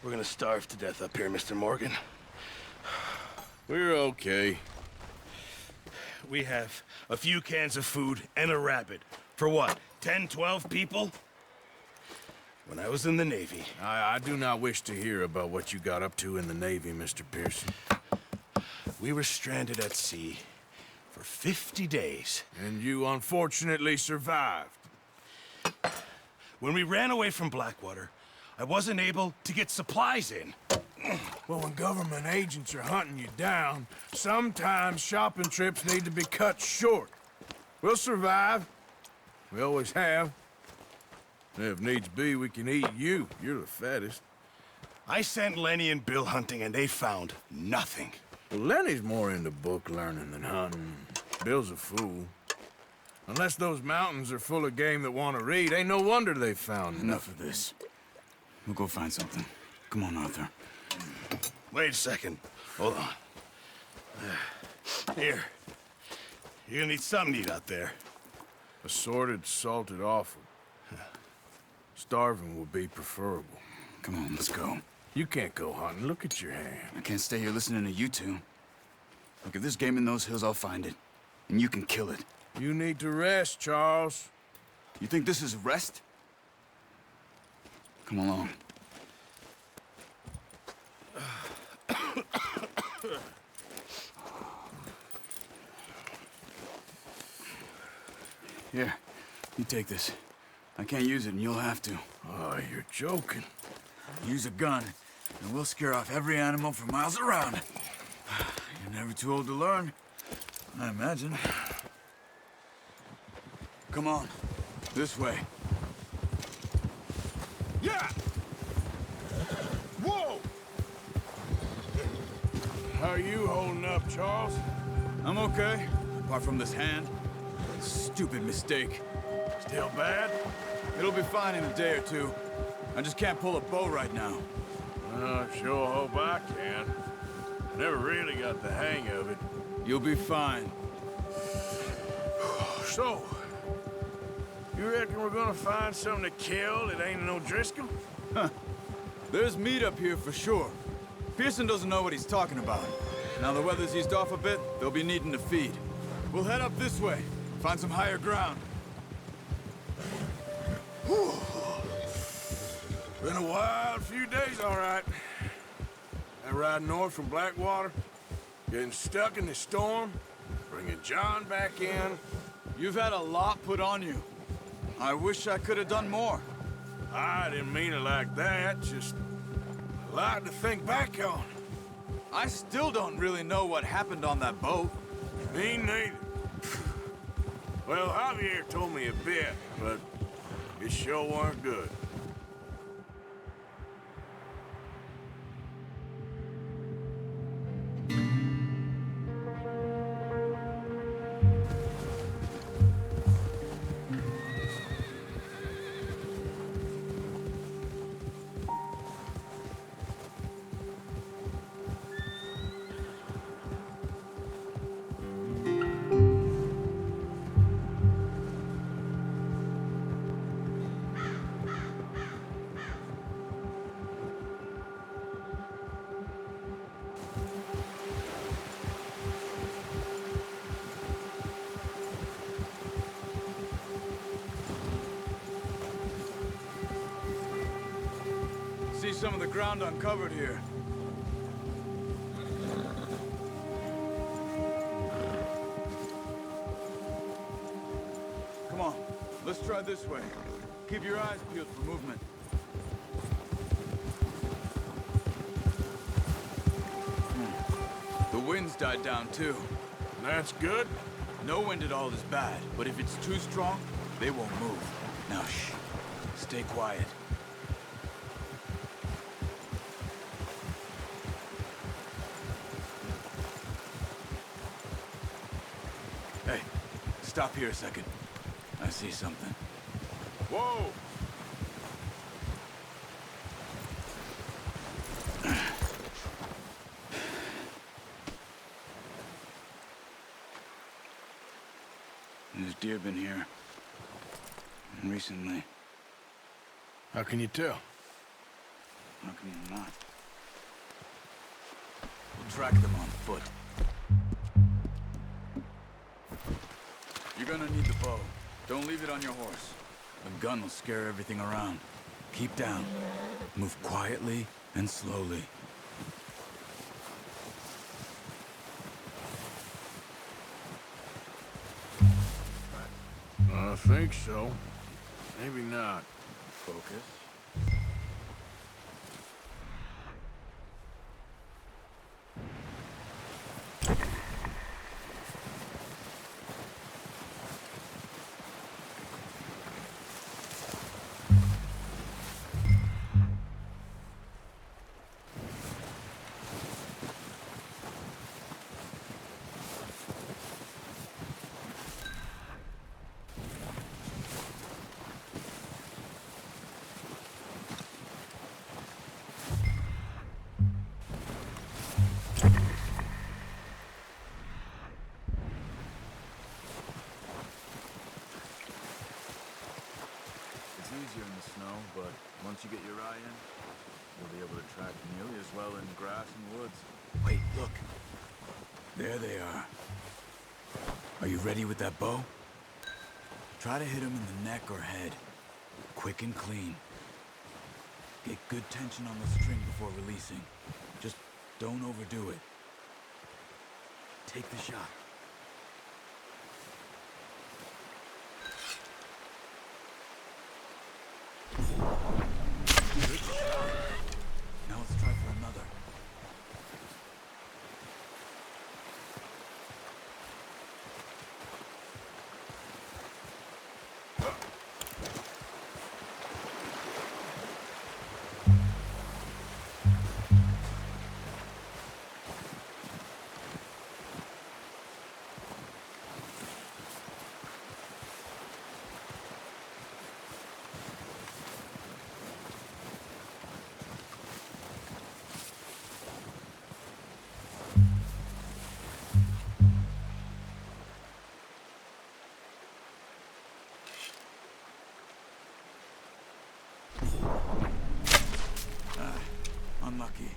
We're gonna starve to death up here, Mr. Morgan. We're okay. We have a few cans of food and a rabbit. For what, 10, 12 people? When I was in the Navy... I do not wish to hear about what you got up to in the Navy, Mr. Pearson. We were stranded at sea for 50 days. And you unfortunately survived. When we ran away from Blackwater, I wasn't able to get supplies in. Well, when government agents are hunting you down, sometimes shopping trips need to be cut short. We'll survive. We always have. If needs be, we can eat you. You're the fattest. I sent Lenny and Bill hunting, and they found nothing. Well, Lenny's more into book learning than hunting. Bill's a fool. Unless those mountains are full of game that want to read, ain't no wonder they found Enough of this. We'll go find something. Come on, Arthur. Wait a second. Hold on. Here. You're gonna need something to eat out there. Assorted, salted offal. Starving will be preferable. Come on, let's go. You can't go hunting. Look at your hand. I can't stay here listening to you two. Look, if there's game in those hills, I'll find it. And you can kill it. You need to rest, Charles. You think this is rest? Come along. Here, you take this. I can't use it, and you'll have to. Oh, you're joking. Use a gun, and we'll scare off every animal for miles around. You're never too old to learn, I imagine. Come on, this way. Yeah! Whoa! How are you holding up, Charles? I'm okay, apart from this hand. Stupid mistake. Still bad? It'll be fine in a day or two. I just can't pull a bow right now. I sure hope I can. Never really got the hang of it. You'll be fine. So, you reckon we're gonna find something to kill that ain't no Driscoll? Huh. There's meat up here for sure. Pearson doesn't know what he's talking about. Now the weather's eased off a bit, they'll be needing to feed. We'll head up this way, find some higher ground. Whew. Been a wild few days, all right. That ride north from Blackwater, getting stuck in the storm, bringing John back in. You've had a lot put on you. I wish I could have done more. I didn't mean it like that, just a lot to think back on. I still don't really know what happened on that boat. Me neither. Well, Javier told me a bit, but it sure weren't good. See some of the ground uncovered here. Come on, let's try this way. Keep your eyes peeled for movement. The wind's died down too. That's good. No wind at all is bad, but if it's too strong, they won't move. Now shh, stay quiet. Hey, stop here a second. I see something. Whoa! There's deer been here. Recently. How can you tell? How can you not? We'll track them on foot. You're gonna need the bow. Don't leave it on your horse. The gun will scare everything around. Keep down. Move quietly and slowly. I think so. Maybe not. Focus. Easier in the snow, but once you get your eye in, you'll be able to track nearly as well in grass and woods. Wait, look. There they are. Are you ready with that bow? Try to hit him in the neck or head. Quick and clean. Get good tension on the string before releasing. Just don't overdo it. Take the shot. Good shot. Now let's try for another. Unlucky.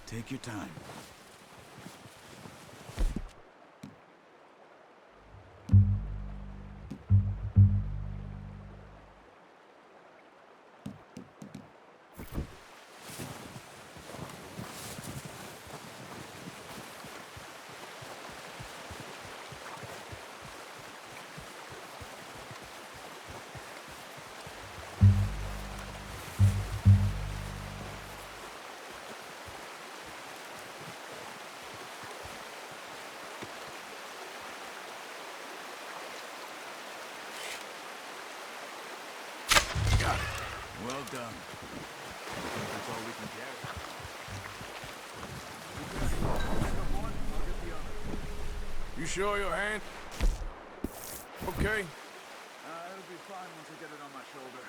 Take your time. Well done. I think that's all we can carry. I'll get the other. You sure your hand? Okay. It'll be fine once I get it on my shoulder.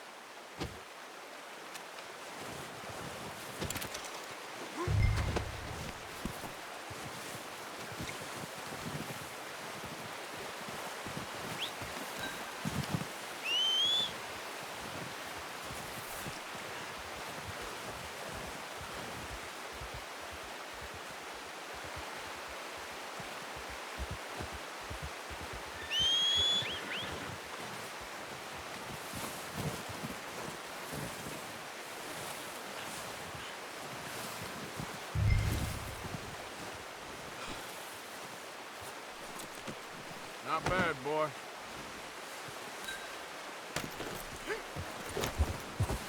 Not bad, boy.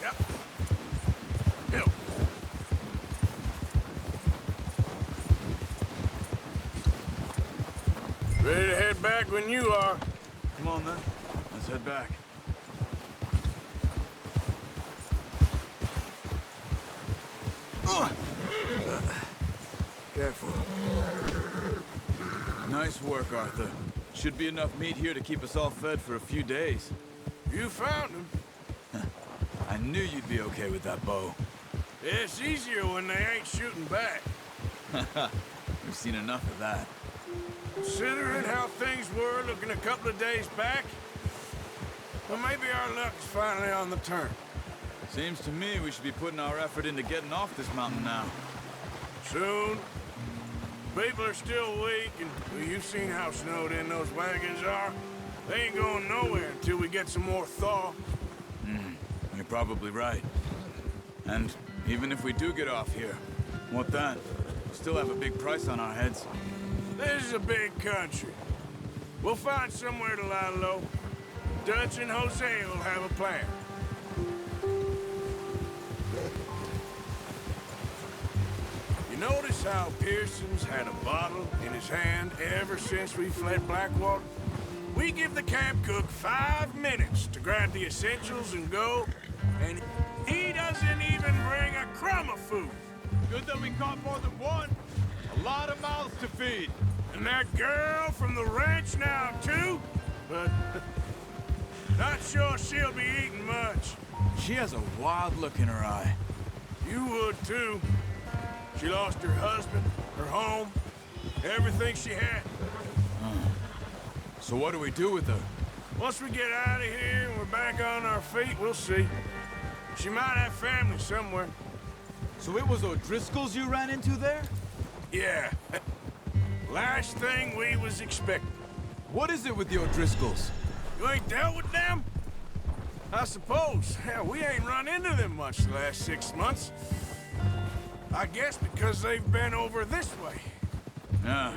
Yep. Yep. Ready to head back when you are. Come on then. Let's head back. Careful. Nice work, Arthur. Should be enough meat here to keep us all fed for a few days. You found him. I knew you'd be okay with that bow. It's easier when they ain't shooting back. We've seen enough of that. Considering how things were looking a couple of days back, well, maybe our luck's finally on the turn. Seems to me we should be putting our effort into getting off this mountain now. Soon. People are still weak, and well, you've seen how snowed in those wagons are. They ain't going nowhere until we get some more thaw. You're probably right. And even if we do get off here, what then? We'll still have a big price on our heads. This is a big country. We'll find somewhere to lie low. Dutch and Jose will have a plan. You notice how Pearson's had a bottle in his hand ever since we fled Blackwater? We give the camp cook 5 minutes to grab the essentials and go, and he doesn't even bring a crumb of food. Good that we caught more than one. A lot of mouths to feed. And that girl from the ranch now, too? But not sure she'll be eating much. She has a wild look in her eye. You would, too. She lost her husband, her home, everything she had. So what do we do with her? Once we get out of here and we're back on our feet, we'll see. She might have family somewhere. So it was O'Driscoll's you ran into there? Yeah. Last thing we was expecting. What is it with the O'Driscolls? You ain't dealt with them? I suppose. Hell, we ain't run into them much the last 6 months. I guess because they've been over this way. Yeah.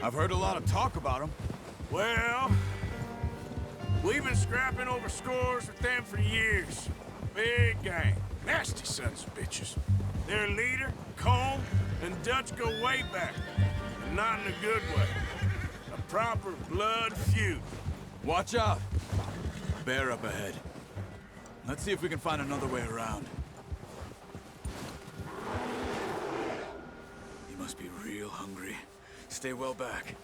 I've heard a lot of talk about them. Well, we've been scrapping over scores with them for years. Big gang. Nasty sons of bitches. Their leader, Combe, and Dutch go way back. And not in a good way. A proper blood feud. Watch out. Bear up ahead. Let's see if we can find another way around. He must be real hungry. Stay well back.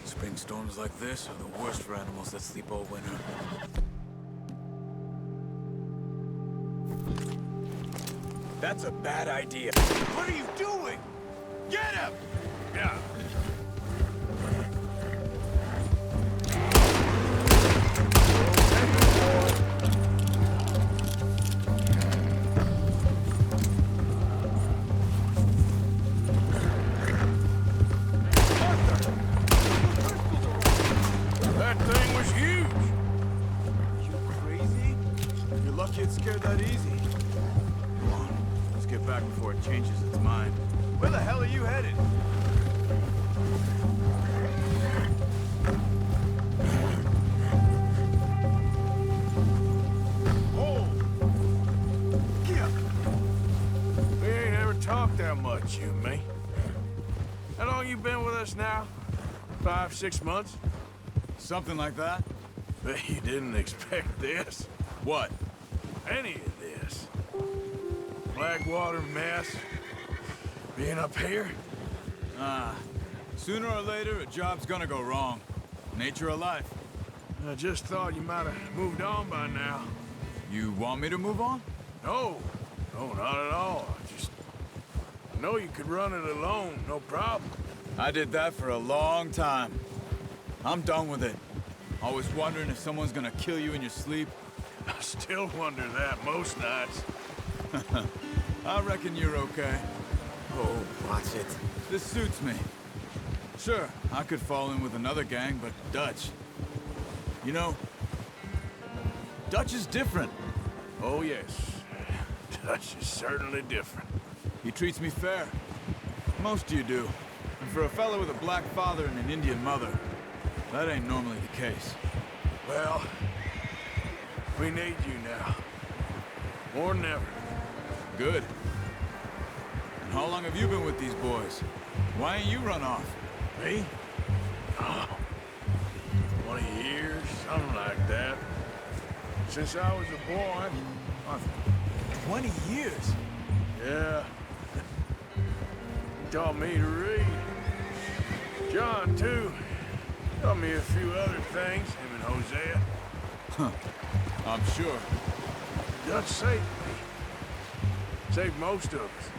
Spring storms like this are the worst for animals that sleep all winter. That's a bad idea. What are you doing? Get him! Yeah. That thing was huge. You crazy? You're lucky it scared that easy. Come on, let's get back before it changes its mind. Where the hell are you headed? Oh! Yeah. We ain't ever talked that much, you and me. How long you been with us now? 5, 6 months? Something like that? Bet you didn't expect this. What? Any of this. Blackwater mess. Being up here? Sooner or later, a job's gonna go wrong. Nature of life. I just thought you might have moved on by now. You want me to move on? No. No, not at all. I know you could run it alone, no problem. I did that for a long time. I'm done with it. Always wondering if someone's gonna kill you in your sleep. I still wonder that most nights. I reckon you're okay. Oh, watch it. This suits me. Sure, I could fall in with another gang, but Dutch. You know, Dutch is different. Oh, yes. Dutch is certainly different. He treats me fair. Most of you do. And for a fellow with a black father and an Indian mother, that ain't normally the case. Well, we need you now. More than ever. Good. And how long have you been with these boys? Why ain't you run off? Me? Oh, 20 years, something like that. Since I was a boy. 20 years? Yeah. He taught me to read. John, too. Taught me a few other things, him and Hosea. Huh. I'm sure. Dutch saved me. Saved most of us.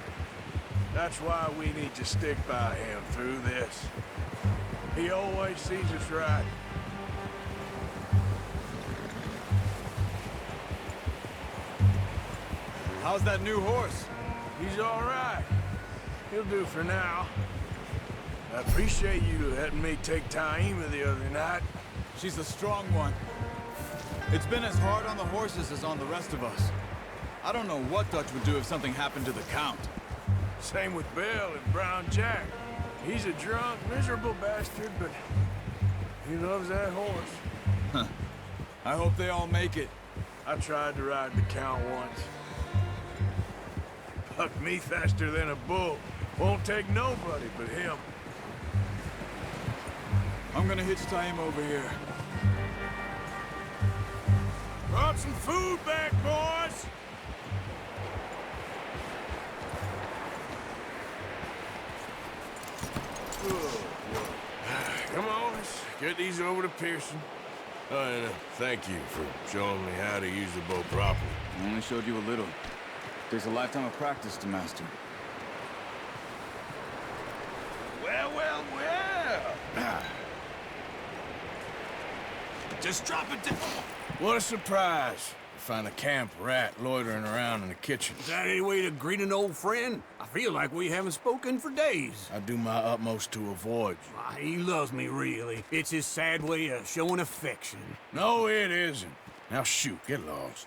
That's why we need to stick by him through this. He always sees us right. How's that new horse? He's all right. He'll do for now. I appreciate you letting me take Taima the other night. She's a strong one. It's been as hard on the horses as on the rest of us. I don't know what Dutch would do if something happened to the Count. Same with Bill and Brown Jack. He's a drunk, miserable bastard, but he loves that horse. I hope they all make it. I tried to ride the Count once. Bucked me faster than a bull. Won't take nobody but him. I'm gonna hitch Taima over here. Brought some food back, boys! Come on, let's get these over to Pearson. Oh, and thank you for showing me how to use the bow properly. I only showed you a little. Takes a lifetime of practice to master. Well, well, well. Just drop it down. What a surprise. Find a camp rat loitering around in the kitchen. Is that any way to greet an old friend? I feel like we haven't spoken for days. I do my utmost to avoid you. Why, he loves me, really. It's his sad way of showing affection. No, it isn't. Now shoot, get lost.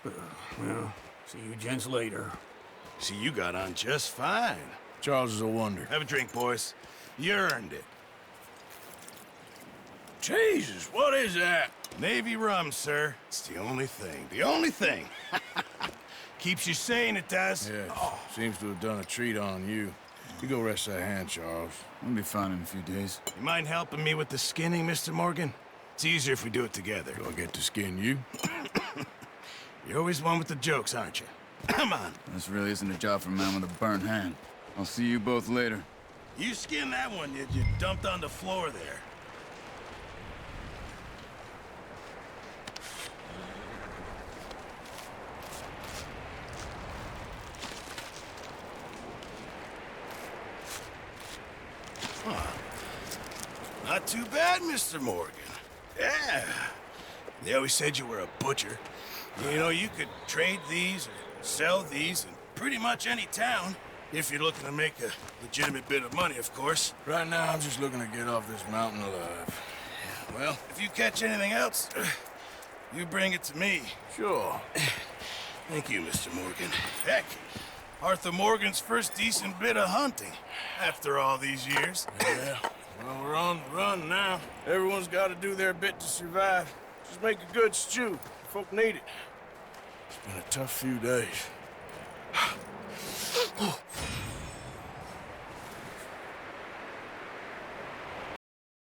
Well, see you gents later. See, you got on just fine. Charles is a wonder. Have a drink, boys. You earned it. Jesus, what is that? Navy rum, sir. It's the only thing. The only thing. Keeps you sane, it does. Yeah, seems to have done a treat on you. You go rest that hand, Charles. I'll be fine in a few days. You mind helping me with the skinning, Mr. Morgan? It's easier if we do it together. Do I get to skin you? You're always one with the jokes, aren't you? Come on. This really isn't a job for a man with a burnt hand. I'll see you both later. You skinned that one you dumped on the floor there. Not too bad, Mr. Morgan. Yeah. They always said you were a butcher. You know, you could trade these or sell these in pretty much any town. If you're looking to make a legitimate bit of money, of course. Right now, I'm just looking to get off this mountain alive. Well, if you catch anything else, you bring it to me. Sure. Thank you, Mr. Morgan. Heck, Arthur Morgan's first decent bit of hunting after all these years. Yeah. Well, we're on the run now. Everyone's got to do their bit to survive. Just make a good stew. Folk need it. It's been a tough few days.